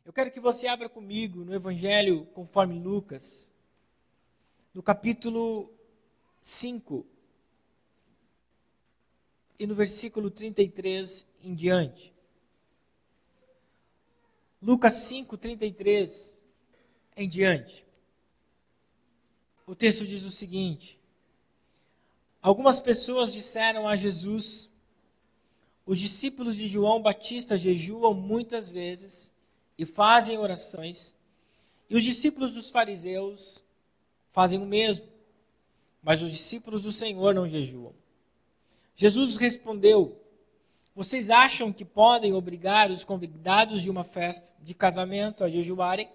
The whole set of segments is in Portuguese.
Eu quero que você abra comigo no Evangelho conforme Lucas, no capítulo 5 e no versículo 33 em diante. Lucas 5, 33 em diante. O texto diz o seguinte: algumas pessoas disseram a Jesus: os discípulos de João Batista jejuam muitas vezes e fazem orações, e os discípulos dos fariseus fazem o mesmo, mas os discípulos do Senhor não jejuam. Jesus respondeu: vocês acham que podem obrigar os convidados de uma festa de casamento a jejuarem,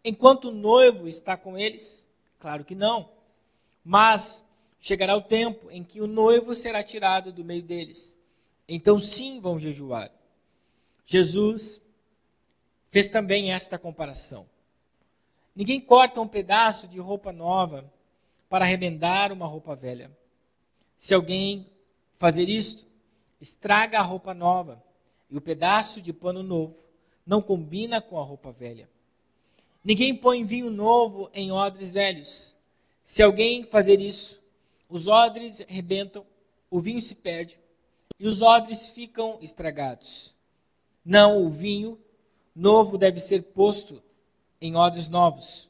enquanto o noivo está com eles? Claro que não. Mas chegará o tempo em que o noivo será tirado do meio deles. Então sim vão jejuar. Jesus fez também esta comparação. Ninguém corta um pedaço de roupa nova para remendar uma roupa velha. Se alguém fazer isto, estraga a roupa nova, e o pedaço de pano novo não combina com a roupa velha. Ninguém põe vinho novo em odres velhos. Se alguém fazer isso, os odres rebentam, o vinho se perde, e os odres ficam estragados. Não, o vinho novo deve ser posto em odres novos.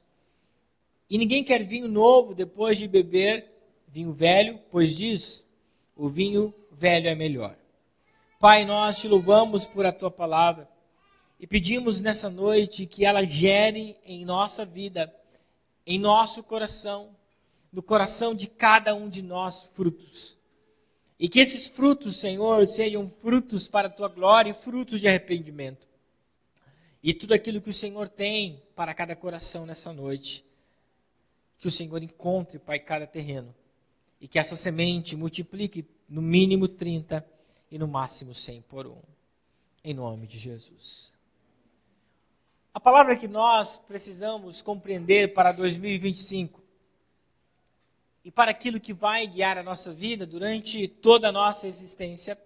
E ninguém quer vinho novo depois de beber vinho velho, pois diz: o vinho velho é melhor. Pai, nós te louvamos por a tua palavra e pedimos nessa noite que ela gere em nossa vida, em nosso coração, no coração de cada um de nós, frutos. E que esses frutos, Senhor, sejam frutos para a tua glória e frutos de arrependimento. E tudo aquilo que o Senhor tem para cada coração nessa noite, que o Senhor encontre, Pai, cada terreno. E que essa semente multiplique no mínimo 30 e no máximo 100 por um. Em nome de Jesus. A palavra que nós precisamos compreender para 2025 e para aquilo que vai guiar a nossa vida durante toda a nossa existência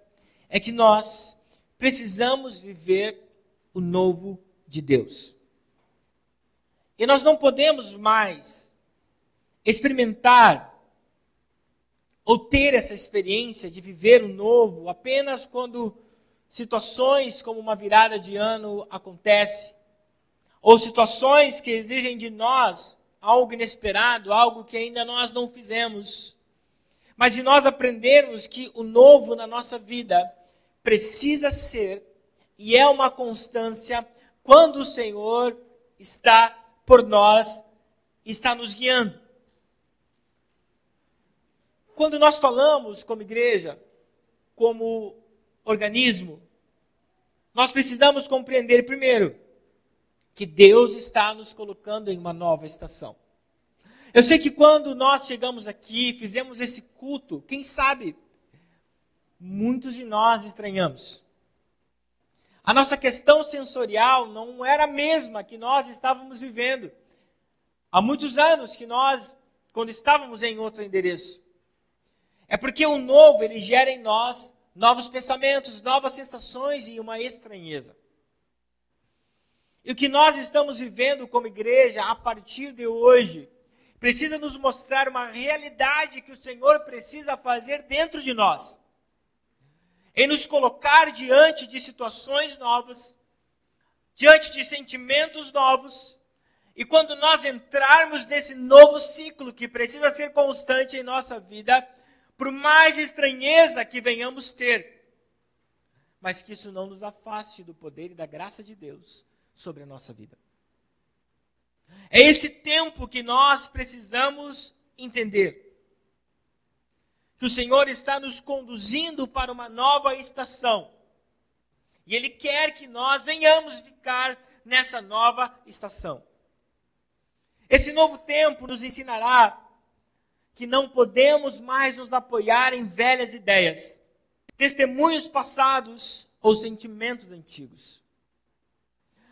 é que nós precisamos viver o novo de Deus. E nós não podemos mais experimentar ou ter essa experiência de viver o novo apenas quando situações como uma virada de ano acontece, ou situações que exigem de nós algo inesperado, algo que ainda nós não fizemos. Mas de nós aprendermos que o novo na nossa vida precisa ser e é uma constância quando o Senhor está por nós, está nos guiando. Quando nós falamos como igreja, como organismo, nós precisamos compreender primeiro que Deus está nos colocando em uma nova estação. Eu sei que quando nós chegamos aqui, fizemos esse culto, quem sabe, muitos de nós estranhamos. A nossa questão sensorial não era a mesma que nós estávamos vivendo há muitos anos que nós, quando estávamos em outro endereço. É porque o novo, ele gera em nós novos pensamentos, novas sensações e uma estranheza. E o que nós estamos vivendo como igreja a partir de hoje precisa nos mostrar uma realidade que o Senhor precisa fazer dentro de nós. Em nos colocar diante de situações novas, diante de sentimentos novos. E quando nós entrarmos nesse novo ciclo que precisa ser constante em nossa vida, por mais estranheza que venhamos ter, mas que isso não nos afaste do poder e da graça de Deus sobre a nossa vida. É esse tempo que nós precisamos entender. Que o Senhor está nos conduzindo para uma nova estação. E Ele quer que nós venhamos ficar nessa nova estação. Esse novo tempo nos ensinará que não podemos mais nos apoiar em velhas ideias, testemunhos passados ou sentimentos antigos.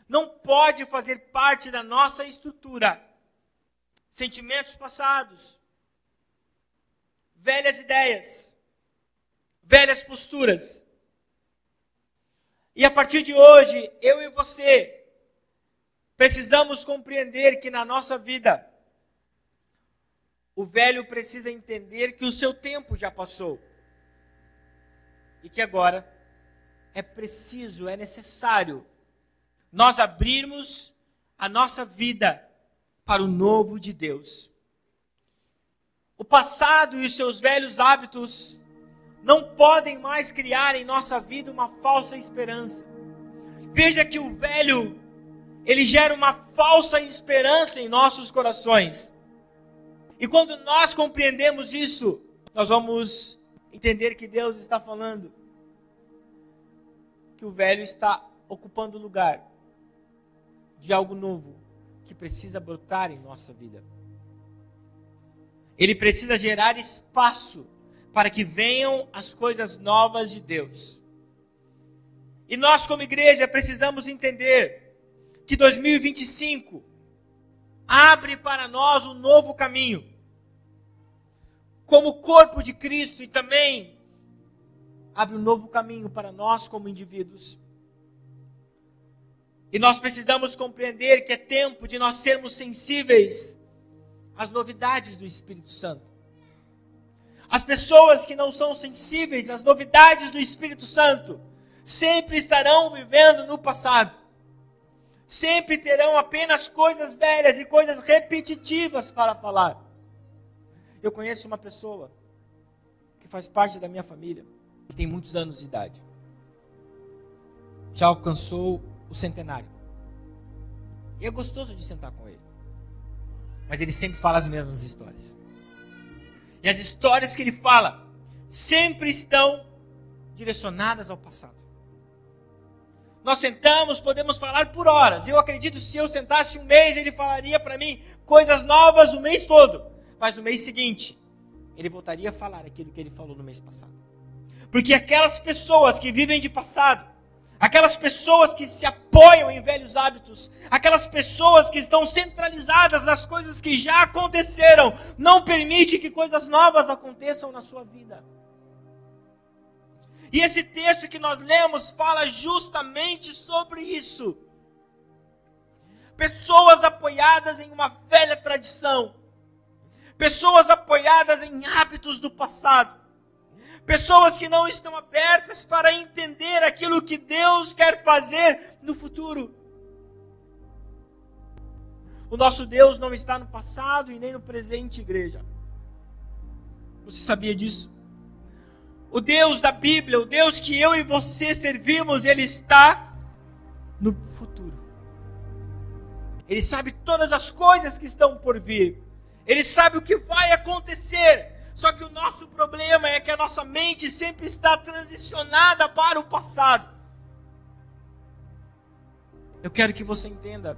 Não pode fazer parte da nossa estrutura sentimentos passados, velhas ideias, velhas posturas. E a partir de hoje, eu e você precisamos compreender que na nossa vida, o velho precisa entender que o seu tempo já passou. E que agora é preciso, é necessário nós abrirmos a nossa vida para o novo de Deus. O passado e os seus velhos hábitos não podem mais criar em nossa vida uma falsa esperança. Veja que o velho, ele gera uma falsa esperança em nossos corações. E quando nós compreendemos isso, nós vamos entender que Deus está falando que o velho está ocupando o lugar de algo novo que precisa brotar em nossa vida. Ele precisa gerar espaço para que venham as coisas novas de Deus. E nós, como igreja, precisamos entender que 2025 abre para nós um novo caminho. Como corpo de Cristo, e também abre um novo caminho para nós como indivíduos. E nós precisamos compreender que é tempo de nós sermos sensíveis às novidades do Espírito Santo. As pessoas que não são sensíveis às novidades do Espírito Santo sempre estarão vivendo no passado. Sempre terão apenas coisas velhas e coisas repetitivas para falar. Eu conheço uma pessoa que faz parte da minha família, que tem muitos anos de idade. Já alcançou o centenário. E é gostoso de sentar com ele. Mas ele sempre fala as mesmas histórias. E as histórias que ele fala sempre estão direcionadas ao passado. Nós sentamos, podemos falar por horas. Eu acredito que se eu sentasse um mês, ele falaria para mim coisas novas o mês todo. Mas no mês seguinte, ele voltaria a falar aquilo que ele falou no mês passado. Porque aquelas pessoas que vivem de passado, aquelas pessoas que se apoiam em velhos hábitos, aquelas pessoas que estão centralizadas nas coisas que já aconteceram, não permite que coisas novas aconteçam na sua vida. E esse texto que nós lemos fala justamente sobre isso. Pessoas apoiadas em uma velha tradição, pessoas apoiadas em hábitos do passado, pessoas que não estão abertas para entender aquilo que Deus quer fazer no futuro. O nosso Deus não está no passado e nem no presente, igreja. Você sabia disso? O Deus da Bíblia, o Deus que eu e você servimos, Ele está no futuro. Ele sabe todas as coisas que estão por vir. Ele sabe o que vai acontecer. Só que o nosso problema é que a nossa mente sempre está transicionada para o passado. Eu quero que você entenda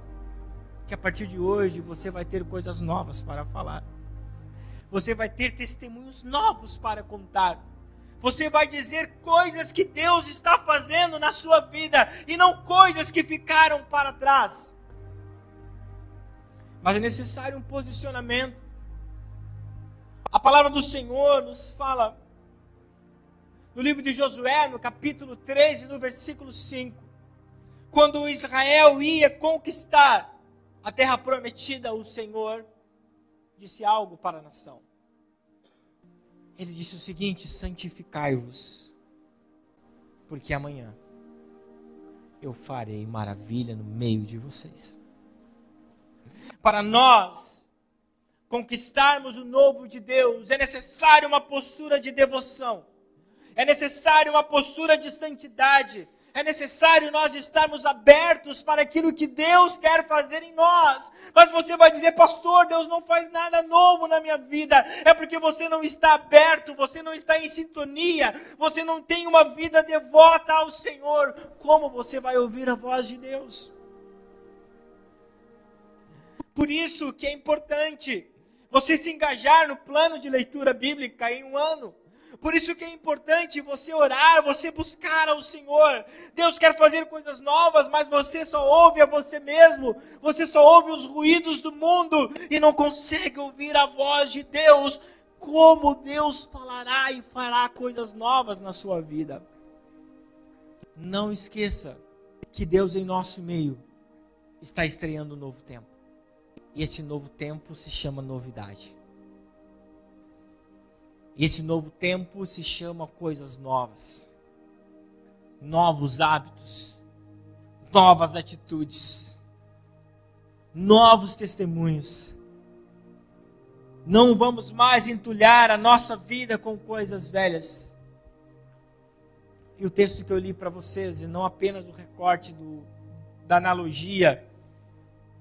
que a partir de hoje você vai ter coisas novas para falar. Você vai ter testemunhos novos para contar. Você vai dizer coisas que Deus está fazendo na sua vida e não coisas que ficaram para trás. Mas é necessário um posicionamento. A palavra do Senhor nos fala no livro de Josué, no capítulo 13, no versículo 5. Quando Israel ia conquistar a terra prometida, o Senhor disse algo para a nação. Ele disse o seguinte: santificai-vos, porque amanhã eu farei maravilha no meio de vocês. Para nós conquistarmos o novo de Deus, é necessário uma postura de devoção, é necessário uma postura de santidade, é necessário nós estarmos abertos para aquilo que Deus quer fazer em nós. Mas você vai dizer: pastor, Deus não faz nada novo na minha vida. É porque você não está aberto, você não está em sintonia, você não tem uma vida devota ao Senhor. Como você vai ouvir a voz de Deus? Por isso que é importante você se engajar no plano de leitura bíblica em um ano. Por isso que é importante você orar, você buscar ao Senhor. Deus quer fazer coisas novas, mas você só ouve a você mesmo. Você só ouve os ruídos do mundo e não consegue ouvir a voz de Deus. Como Deus falará e fará coisas novas na sua vida? Não esqueça que Deus em nosso meio está estreando um novo tempo. E esse novo tempo se chama novidade. E esse novo tempo se chama coisas novas. Novos hábitos. Novas atitudes. Novos testemunhos. Não vamos mais entulhar a nossa vida com coisas velhas. E o texto que eu li para vocês, e não apenas o recorte da analogia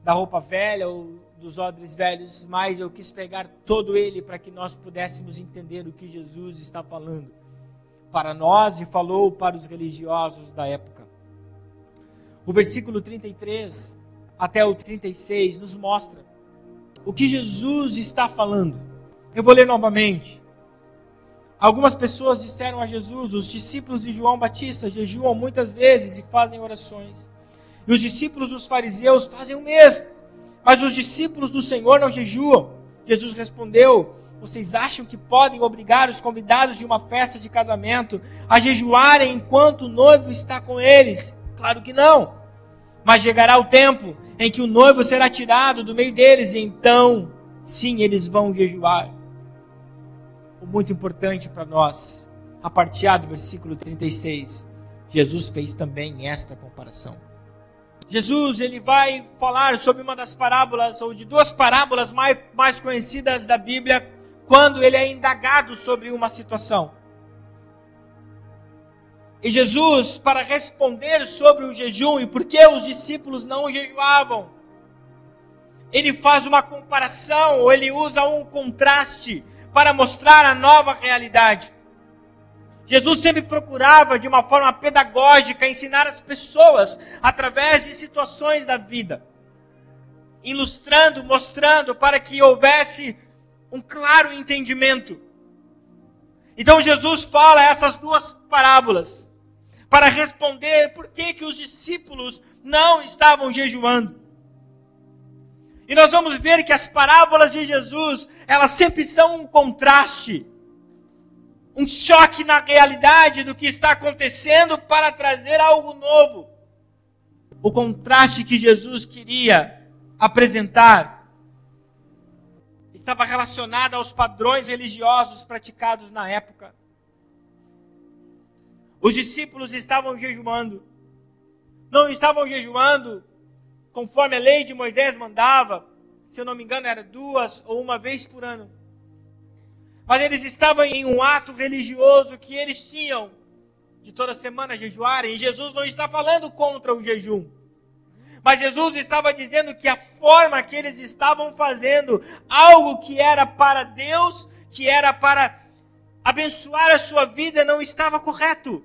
da roupa velha ou dos odres velhos, mas eu quis pegar todo ele para que nós pudéssemos entender o que Jesus está falando para nós e falou para os religiosos da época. O versículo 33 até o 36 nos mostra o que Jesus está falando. Eu vou ler novamente. Algumas pessoas disseram a Jesus: os discípulos de João Batista jejuam muitas vezes e fazem orações. E os discípulos dos fariseus fazem o mesmo. Mas os discípulos do Senhor não jejuam. Jesus respondeu: vocês acham que podem obrigar os convidados de uma festa de casamento a jejuarem enquanto o noivo está com eles? Claro que não. Mas chegará o tempo em que o noivo será tirado do meio deles, e então, sim, eles vão jejuar. O muito importante para nós, a partir do versículo 36, Jesus fez também esta comparação. Jesus, ele vai falar sobre uma das parábolas, ou de duas parábolas mais conhecidas da Bíblia, quando ele é indagado sobre uma situação. E Jesus, para responder sobre o jejum e por que os discípulos não jejuavam, ele faz uma comparação, ou ele usa um contraste para mostrar a nova realidade. Jesus sempre procurava, de uma forma pedagógica, ensinar as pessoas através de situações da vida, ilustrando, mostrando, para que houvesse um claro entendimento. Então Jesus fala essas duas parábolas para responder por que os discípulos não estavam jejuando. E nós vamos ver que as parábolas de Jesus, elas sempre são um contraste, um choque na realidade do que está acontecendo para trazer algo novo. O contraste que Jesus queria apresentar estava relacionado aos padrões religiosos praticados na época. Os discípulos estavam jejuando. Não estavam jejuando conforme a lei de Moisés mandava. Se eu não me engano, era 2 ou 1 vez por ano. Mas eles estavam em um ato religioso que eles tinham de toda semana jejuarem. E Jesus não está falando contra o jejum. Mas Jesus estava dizendo que a forma que eles estavam fazendo algo que era para Deus, que era para abençoar a sua vida, não estava correto.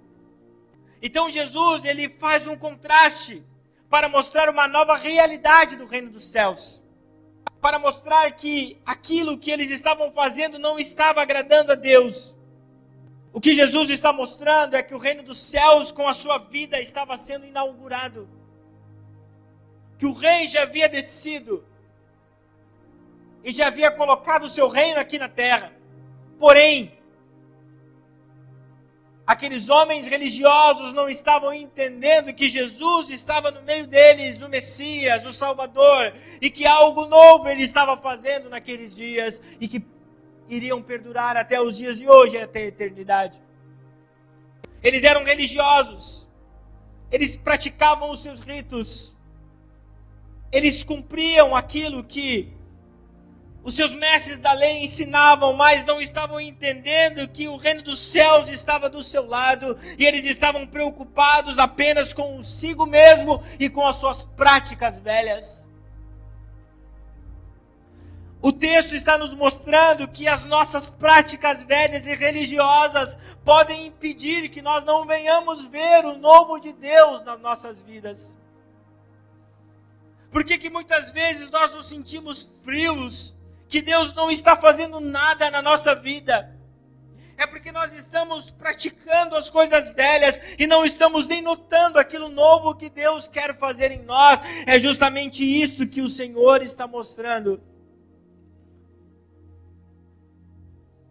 Então Jesus, ele faz um contraste para mostrar uma nova realidade do reino dos céus. Para mostrar que aquilo que eles estavam fazendo não estava agradando a Deus. O que Jesus está mostrando é que o reino dos céus com a sua vida estava sendo inaugurado. Que o rei já havia descido e já havia colocado o seu reino aqui na terra. Porém, aqueles homens religiosos não estavam entendendo que Jesus estava no meio deles, o Messias, o Salvador, e que algo novo ele estava fazendo naqueles dias e que iriam perdurar até os dias de hoje, até a eternidade. Eles eram religiosos, eles praticavam os seus ritos, eles cumpriam aquilo que os seus mestres da lei ensinavam, mas não estavam entendendo que o reino dos céus estava do seu lado, e eles estavam preocupados apenas consigo mesmo e com as suas práticas velhas. O texto está nos mostrando que as nossas práticas velhas e religiosas podem impedir que nós não venhamos ver o novo de Deus nas nossas vidas. Por que muitas vezes nós nos sentimos frios, que Deus não está fazendo nada na nossa vida? É porque nós estamos praticando as coisas velhas e não estamos nem notando aquilo novo que Deus quer fazer em nós. É justamente isso que o Senhor está mostrando.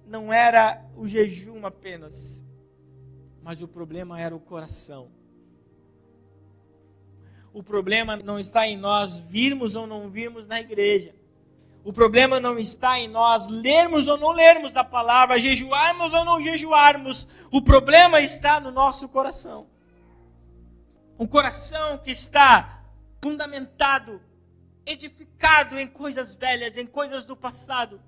Não era o jejum apenas, mas o problema era o coração. O problema não está em nós virmos ou não virmos na igreja. O problema não está em nós lermos ou não lermos a palavra, jejuarmos ou não jejuarmos. O problema está no nosso coração. Um coração que está fundamentado, edificado em coisas velhas, em coisas do passado.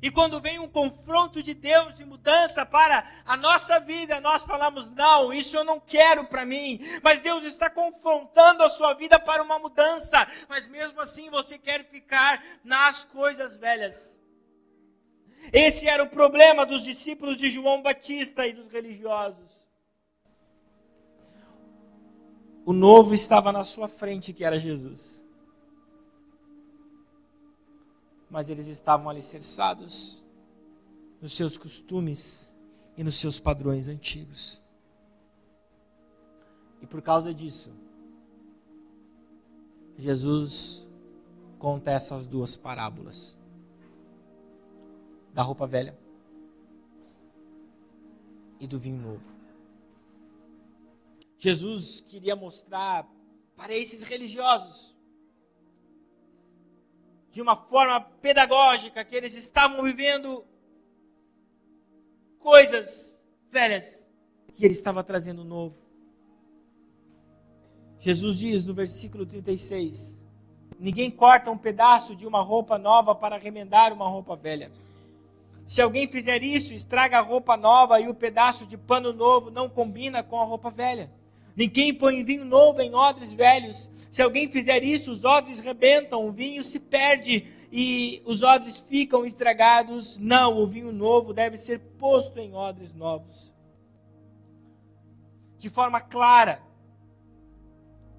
E quando vem um confronto de Deus e mudança para a nossa vida, nós falamos, não, isso eu não quero para mim. Mas Deus está confrontando a sua vida para uma mudança. Mas mesmo assim você quer ficar nas coisas velhas. Esse era o problema dos discípulos de João Batista e dos religiosos. O novo estava na sua frente, que era Jesus. Mas eles estavam alicerçados nos seus costumes e nos seus padrões antigos. E por causa disso, Jesus conta essas duas parábolas. Da roupa velha e do vinho novo. Jesus queria mostrar para esses religiosos, de uma forma pedagógica, que eles estavam vivendo coisas velhas, que ele estava trazendo novo. Jesus diz no versículo 36, ninguém corta um pedaço de uma roupa nova para remendar uma roupa velha. Se alguém fizer isso, estraga a roupa nova e o pedaço de pano novo não combina com a roupa velha. Ninguém põe vinho novo em odres velhos. Se alguém fizer isso, os odres rebentam, o vinho se perde e os odres ficam estragados. Não, o vinho novo deve ser posto em odres novos. De forma clara,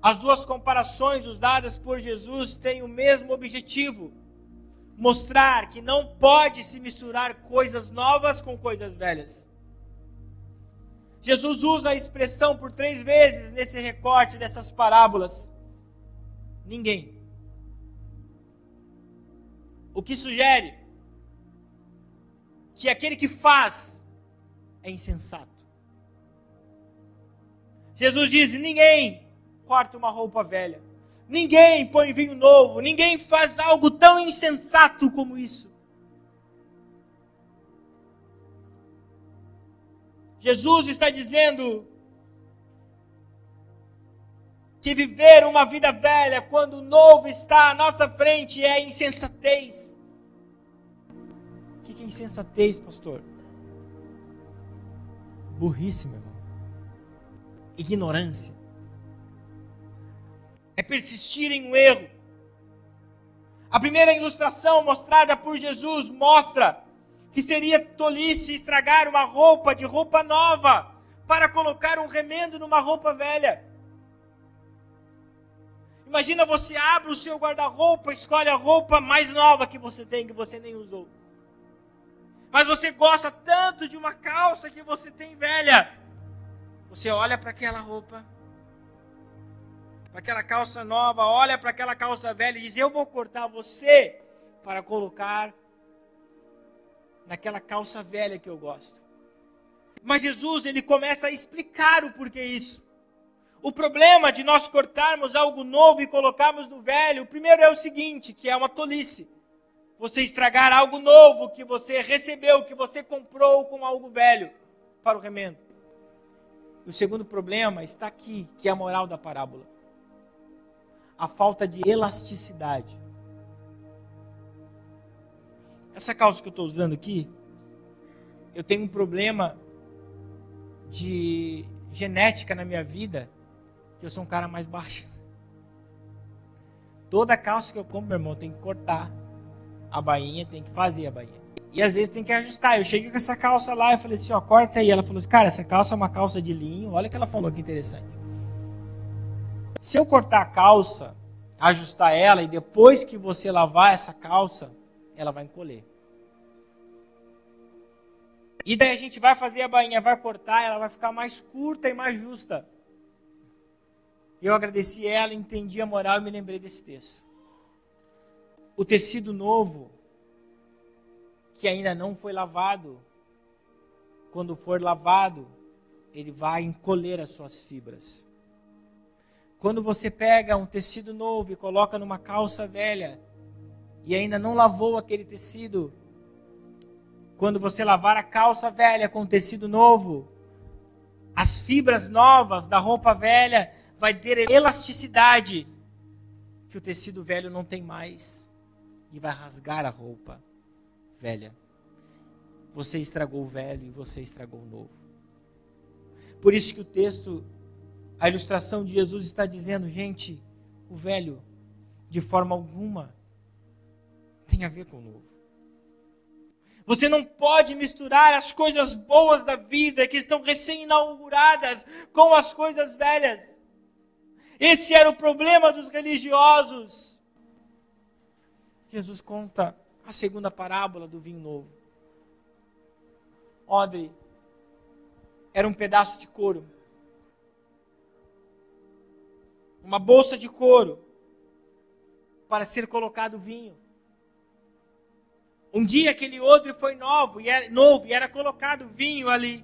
as duas comparações usadas por Jesus têm o mesmo objetivo: mostrar que não pode se misturar coisas novas com coisas velhas. Jesus usa a expressão por 3 vezes nesse recorte dessas parábolas. Ninguém. O que sugere que aquele que faz é insensato. Jesus diz, ninguém corta uma roupa velha. Ninguém põe vinho novo. Ninguém faz algo tão insensato como isso. Jesus está dizendo que viver uma vida velha quando o novo está à nossa frente é insensatez. O que é insensatez, pastor? Burrice, meu irmão. Ignorância. É persistir em um erro. A primeira ilustração mostrada por Jesus mostra que seria tolice estragar uma roupa de roupa nova para colocar um remendo numa roupa velha. Imagina, você abre o seu guarda-roupa, escolhe a roupa mais nova que você tem, que você nem usou. Mas você gosta tanto de uma calça que você tem velha. Você olha para aquela roupa, para aquela calça nova, olha para aquela calça velha e diz, eu vou cortar você para colocar naquela calça velha que eu gosto. Mas Jesus, ele começa a explicar o porquê isso. O problema de nós cortarmos algo novo e colocarmos no velho, o primeiro é o seguinte, que é uma tolice. Você estragar algo novo que você recebeu, que você comprou com algo velho para o remendo. E o segundo problema está aqui, que é a moral da parábola. A falta de elasticidade. Essa calça que eu estou usando aqui, eu tenho um problema de genética na minha vida, que eu sou um cara mais baixo. Toda calça que eu compro, meu irmão, tem que cortar a bainha, tem que fazer a bainha. E às vezes tem que ajustar. Eu cheguei com essa calça lá, eu falei assim, ó, corta aí. Ela falou assim, cara, essa calça é uma calça de linho. Olha o que ela falou, que interessante. Se eu cortar a calça, ajustar ela, e depois que você lavar essa calça, ela vai encolher. E daí a gente vai fazer a bainha, vai cortar, ela vai ficar mais curta e mais justa. Eu agradeci ela, entendi a moral e me lembrei desse texto. O tecido novo, que ainda não foi lavado, quando for lavado, ele vai encolher as suas fibras. quando você pega um tecido novo e coloca numa calça velha, e ainda não lavou aquele tecido, quando você lavar a calça velha com tecido novo, as fibras novas da roupa velha vai ter elasticidade que o tecido velho não tem mais, e vai rasgar a roupa velha. Você estragou o velho e você estragou o novo. Por isso que o texto, a ilustração de Jesus está dizendo, gente, o velho, de forma alguma, tem a ver com o novo. Você não pode misturar as coisas boas da vida, que estão recém-inauguradas, com as coisas velhas. Esse era o problema dos religiosos. Jesus conta a segunda parábola do vinho novo. Odre era um pedaço de couro. Uma bolsa de couro para ser colocado vinho. Um dia aquele odre foi novo e era colocado vinho ali.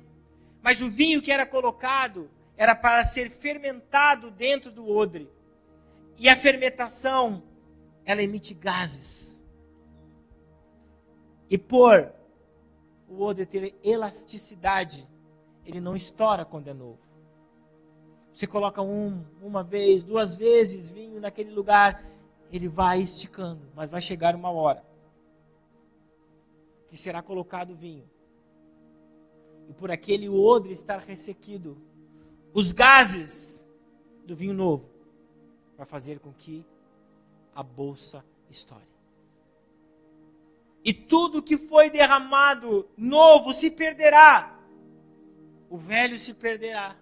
Mas o vinho que era colocado era para ser fermentado dentro do odre. E a fermentação, ela emite gases. E por o odre ter elasticidade, ele não estoura quando é novo. Você coloca uma vez, 2 vezes vinho naquele lugar, ele vai esticando, mas vai chegar uma hora que será colocado vinho. E por aquele odre estar ressequido, os gases do vinho novo vai fazer com que a bolsa estoure. E tudo que foi derramado novo se perderá. O velho se perderá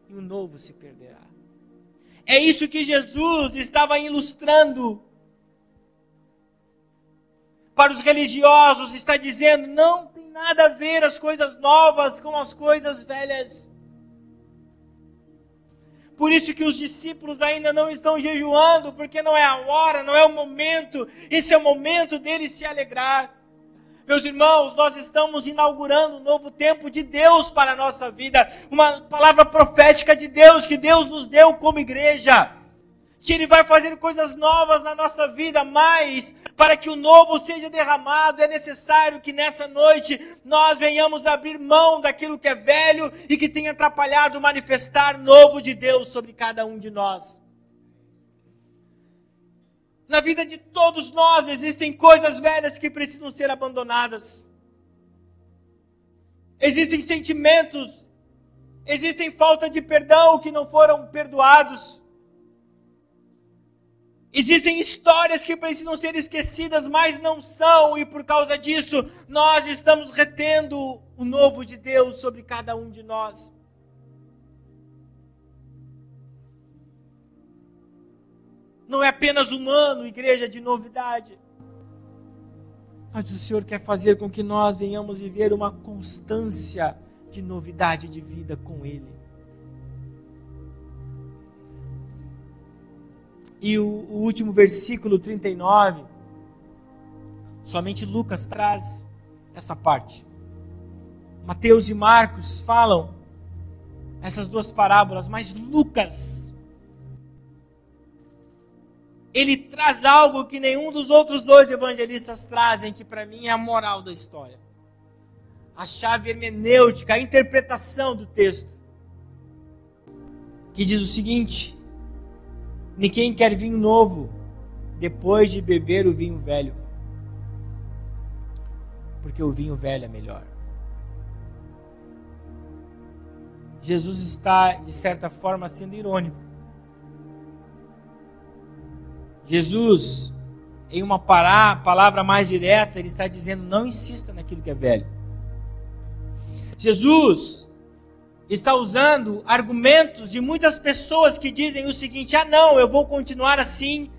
e o novo se perderá. É isso que Jesus estava ilustrando. Para os religiosos, está dizendo, não tem nada a ver as coisas novas com as coisas velhas. Por isso que os discípulos ainda não estão jejuando, porque não é a hora, não é o momento. Esse é o momento deles se alegrar. Meus irmãos, nós estamos inaugurando um novo tempo de Deus para a nossa vida. Uma palavra profética de Deus, que Deus nos deu como igreja. Que Ele vai fazer coisas novas na nossa vida, mas para que o novo seja derramado, é necessário que nessa noite nós venhamos abrir mão daquilo que é velho e que tem atrapalhado o manifestar novo de Deus sobre cada um de nós. Na vida de todos nós existem coisas velhas que precisam ser abandonadas. Existem sentimentos, existem falta de perdão que não foram perdoados. Existem histórias que precisam ser esquecidas, mas não são, e por causa disso, nós estamos retendo o novo de Deus sobre cada um de nós. Não é apenas humano, igreja de novidade, mas o Senhor quer fazer com que nós venhamos viver uma constância de novidade de vida com Ele. E o último versículo 39, somente Lucas traz essa parte. Mateus e Marcos falam essas 2 parábolas, mas Lucas, ele traz algo que nenhum dos outros 2 evangelistas trazem, que para mim é a moral da história. A chave hermenêutica, a interpretação do texto. Que diz o seguinte: ninguém quer vinho novo depois de beber o vinho velho, porque o vinho velho é melhor. Jesus está, de certa forma, sendo irônico. Jesus, em uma palavra mais direta, ele está dizendo, não insista naquilo que é velho. Jesus está usando argumentos de muitas pessoas que dizem o seguinte: ah não, eu vou continuar assim,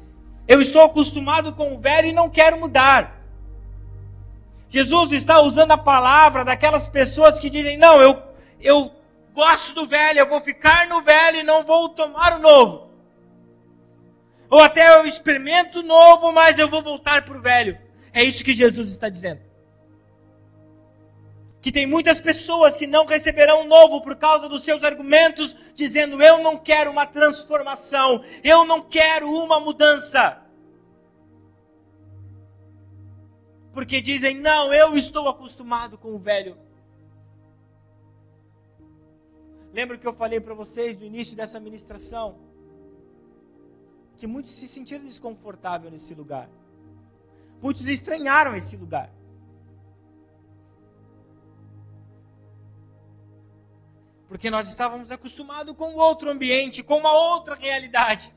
eu estou acostumado com o velho e não quero mudar. Jesus está usando a palavra daquelas pessoas que dizem, não, eu gosto do velho, eu vou ficar no velho e não vou tomar o novo. Ou até eu experimento o novo, mas eu vou voltar para o velho. É isso que Jesus está dizendo. que tem muitas pessoas que não receberão o novo por causa dos seus argumentos, dizendo: eu não quero uma transformação, eu não quero uma mudança. Porque dizem: não, eu estou acostumado com o velho. Lembra que eu falei para vocês no início dessa ministração? Que muitos se sentiram desconfortáveis nesse lugar. Muitos estranharam esse lugar. Porque nós estávamos acostumados com outro ambiente, com uma outra realidade.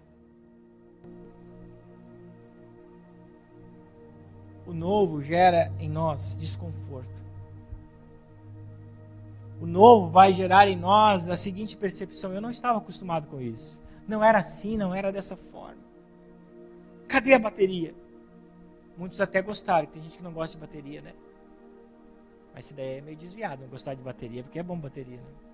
O novo gera em nós desconforto. O novo vai gerar em nós a seguinte percepção: eu não estava acostumado com isso. Não era assim, não era dessa forma. Cadê a bateria? Muitos até gostaram, tem gente que não gosta de bateria, né? Mas isso daí é meio desviado, não gostar de bateria, porque é bom bateria, né?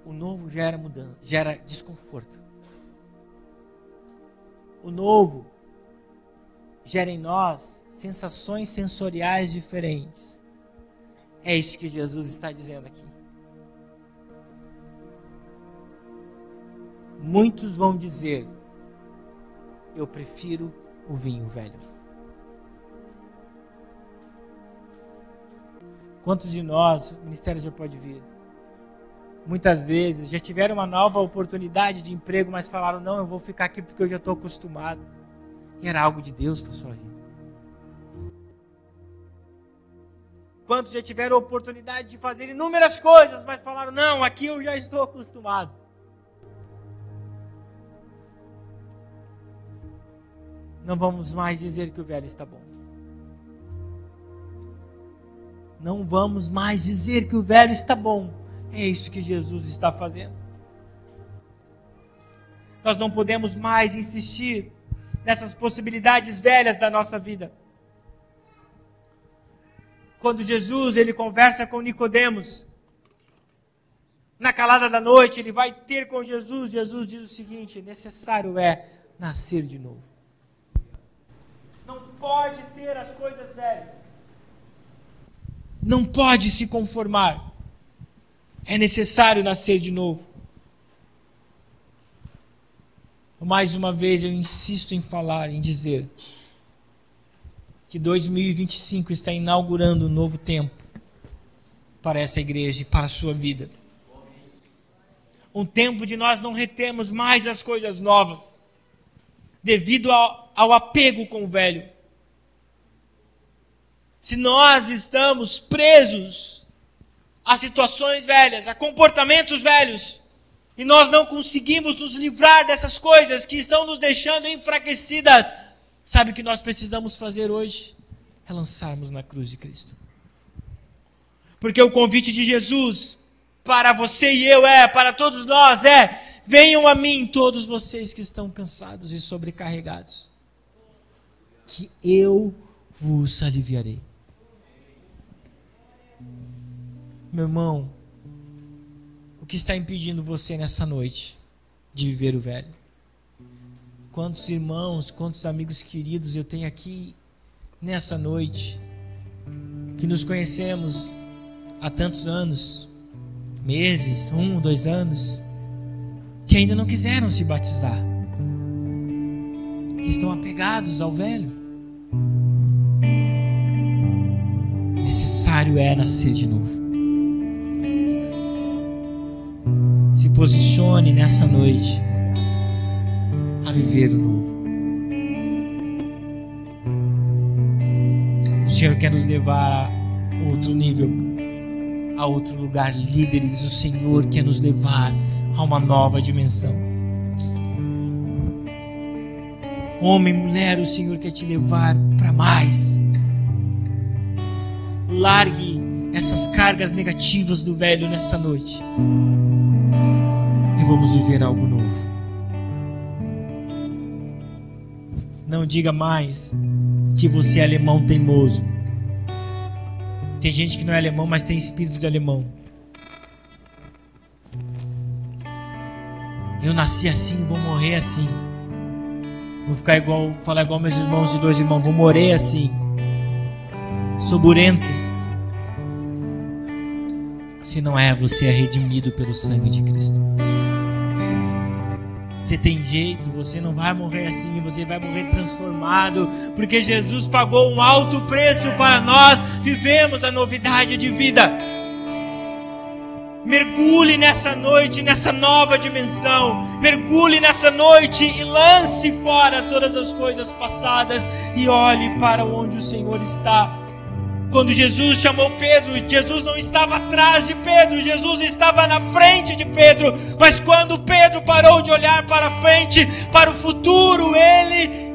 O novo gera mudança, gera desconforto. O novo gera em nós sensações sensoriais diferentes. É isso que Jesus está dizendo aqui. Muitos vão dizer: eu prefiro o vinho velho. Quantos de nós, o ministério já pode vir, muitas vezes já tiveram uma nova oportunidade de emprego, mas falaram: não, eu vou ficar aqui porque eu já estou acostumado. E era algo de Deus para a sua vida. Quantos já tiveram a oportunidade de fazer inúmeras coisas, mas falaram: não, aqui eu já estou acostumado. Não vamos mais dizer que o velho está bom. Não vamos mais dizer que o velho está bom. É isso que Jesus está fazendo. Nós não podemos mais insistir nessas possibilidades velhas da nossa vida. Quando Jesus ele conversa com Nicodemos, na calada da noite, ele vai ter com Jesus. Jesus diz o seguinte: necessário é nascer de novo. Não pode ter as coisas velhas. Não pode se conformar. É necessário nascer de novo. Mais uma vez eu insisto em falar, em dizer que 2025 está inaugurando um novo tempo para essa igreja e para a sua vida. Um tempo de nós não retemos mais as coisas novas, devido ao apego com o velho. Se nós estamos presos a situações velhas, a comportamentos velhos, e nós não conseguimos nos livrar dessas coisas que estão nos deixando enfraquecidas, sabe o que nós precisamos fazer hoje? É lançarmos na cruz de Cristo. Porque o convite de Jesus para você e eu para todos nós venham a mim todos vocês que estão cansados e sobrecarregados, que eu vos aliviarei. Meu irmão, o que está impedindo você nessa noite de viver o velho? Quantos irmãos, quantos amigos queridos eu tenho aqui nessa noite, que nos conhecemos há tantos anos, meses, 1, 2 anos, que ainda não quiseram se batizar, que estão apegados ao velho. Necessário é nascer de novo. Se posicione nessa noite a viver o novo. O Senhor quer nos levar a outro nível, a outro lugar. Líderes, o Senhor quer nos levar a uma nova dimensão. Homem, mulher, o Senhor quer te levar para mais. Largue essas cargas negativas do velho nessa noite. E vamos viver algo novo. Não diga mais que você é alemão teimoso. Tem gente que não é alemão, mas tem espírito de alemão. Eu nasci assim, vou morrer assim. Vou falar igual meus irmãos de 2 irmãos. Vou morrer assim, soburento. Se não é, você é redimido pelo sangue de Cristo. Você tem jeito, você não vai morrer assim, você vai morrer transformado, porque Jesus pagou um alto preço para nós, vivemos a novidade de vida. Mergulhe nessa noite, nessa nova dimensão, mergulhe nessa noite e lance fora todas as coisas passadas e olhe para onde o Senhor está. Quando Jesus chamou Pedro, Jesus não estava atrás de Pedro, Jesus estava na frente de Pedro. Mas quando Pedro parou de olhar para frente, para o futuro, ele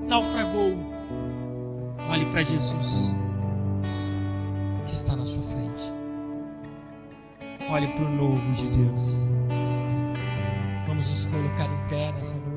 naufragou. Olhe para Jesus, que está na sua frente. Olhe para o novo de Deus. Vamos nos colocar em pé nessa noite.